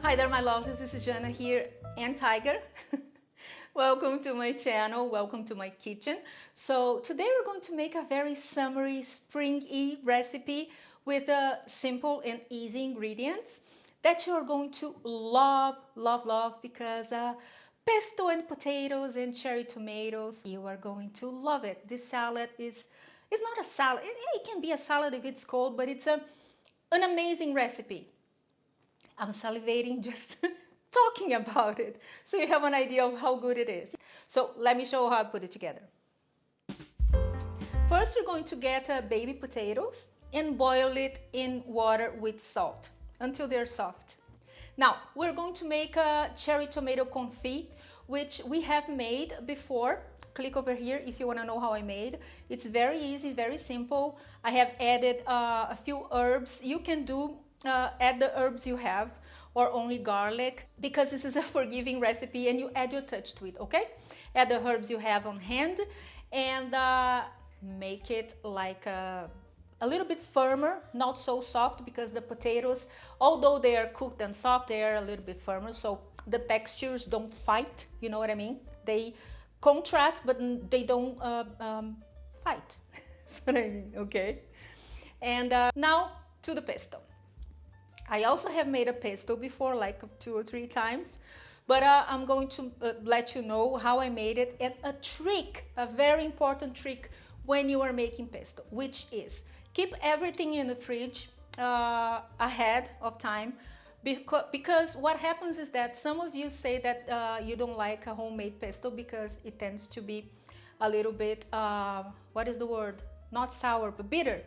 Hi there, my loves. This is Jana here and Tiger. Welcome to my channel. Welcome to my kitchen. So today we're going to make a very summery, springy recipe with simple and easy ingredients that you're going to love, love, love because pesto and potatoes and cherry tomatoes, you are going to love it. This salad is not a salad. It can be a salad if it's cold, but it's an amazing recipe. I'm salivating just talking about it, so you have an idea of how good it is. So let me show you how I put it together. First, you're going to get baby potatoes and boil it in water with salt until they're soft. Now, we're going to make a cherry tomato confit, which we have made before. Click over here if you want to know how I made. It's very easy, very simple. I have added a few herbs. You can add the herbs you have, or only garlic, because this is a forgiving recipe and you add your touch to it, okay? Add the herbs you have on hand and make it like a little bit firmer, not so soft, because the potatoes, although they are cooked and soft, they are a little bit firmer, so the textures don't fight, you know what I mean? They contrast, but they don't fight. That's what I mean, okay? And now to the pesto. I also have made a pesto before, like 2 or 3 times, but I'm going to let you know how I made it, and a trick, a very important trick when you are making pesto, which is keep everything in the fridge ahead of time, because what happens is that some of you say that you don't like a homemade pesto because it tends to be a little bit, what is the word? Not sour, but bitter.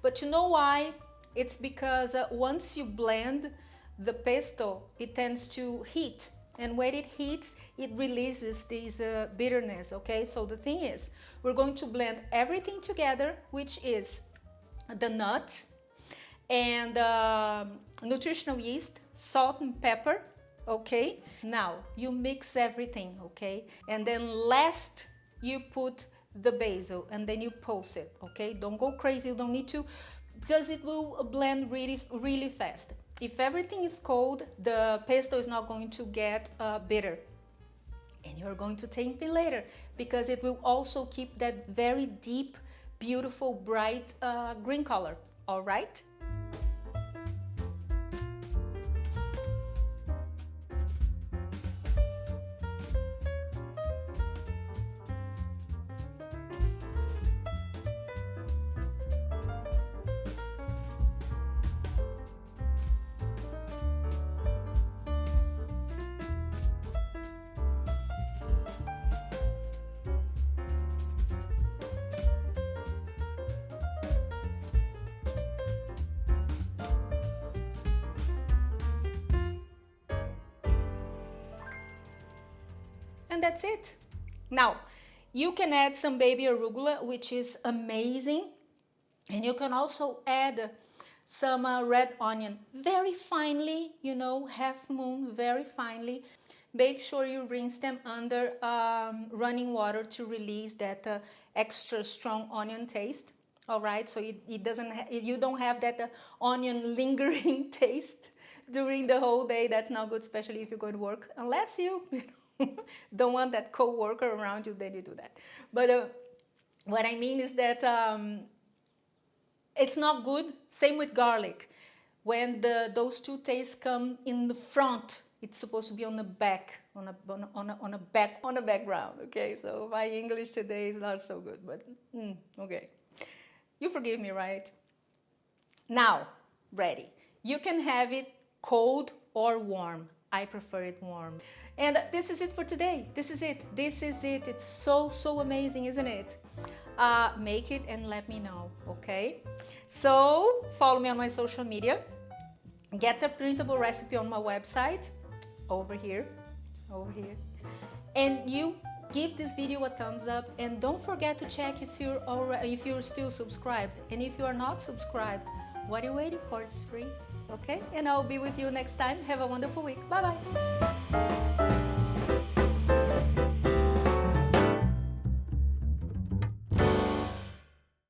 But you know why? It's because once you blend the pesto, it tends to heat. And when it heats, it releases this bitterness, okay? So the thing is, we're going to blend everything together, which is the nuts and nutritional yeast, salt and pepper, okay? Now, you mix everything, okay? And then last, you put the basil and then you pulse it, okay? Don't go crazy, you don't need to, because it will blend really fast. If everything is cold, the pesto is not going to get bitter. And you're going to thank me later, because it will also keep that very deep, beautiful, bright green color, all right? And that's it. Now, you can add some baby arugula, which is amazing. And you can also add some red onion, very finely, you know, half moon, very finely. Make sure you rinse them under running water to release that extra strong onion taste. All right, so it doesn't. You don't have that onion lingering taste during the whole day. That's not good, especially if you're going to work, unless you don't want that co-worker around you, then you do that. But what I mean is that it's not good. Same with garlic. When those two tastes come in the front, it's supposed to be on the back, on a background. Okay, so my English today is not so good, but okay. You forgive me, right? Now, ready. You can have it cold or warm. I prefer it warm. And this is it for today. This is it. It's so amazing, isn't it? Make it and let me know, okay? So follow me on my social media. Get the printable recipe on my website, over here. And you give this video a thumbs up, and don't forget to check if you're still subscribed. And if you are not subscribed, what are you waiting for? It's free, okay? And I'll be with you next time. Have a wonderful week. Bye-bye.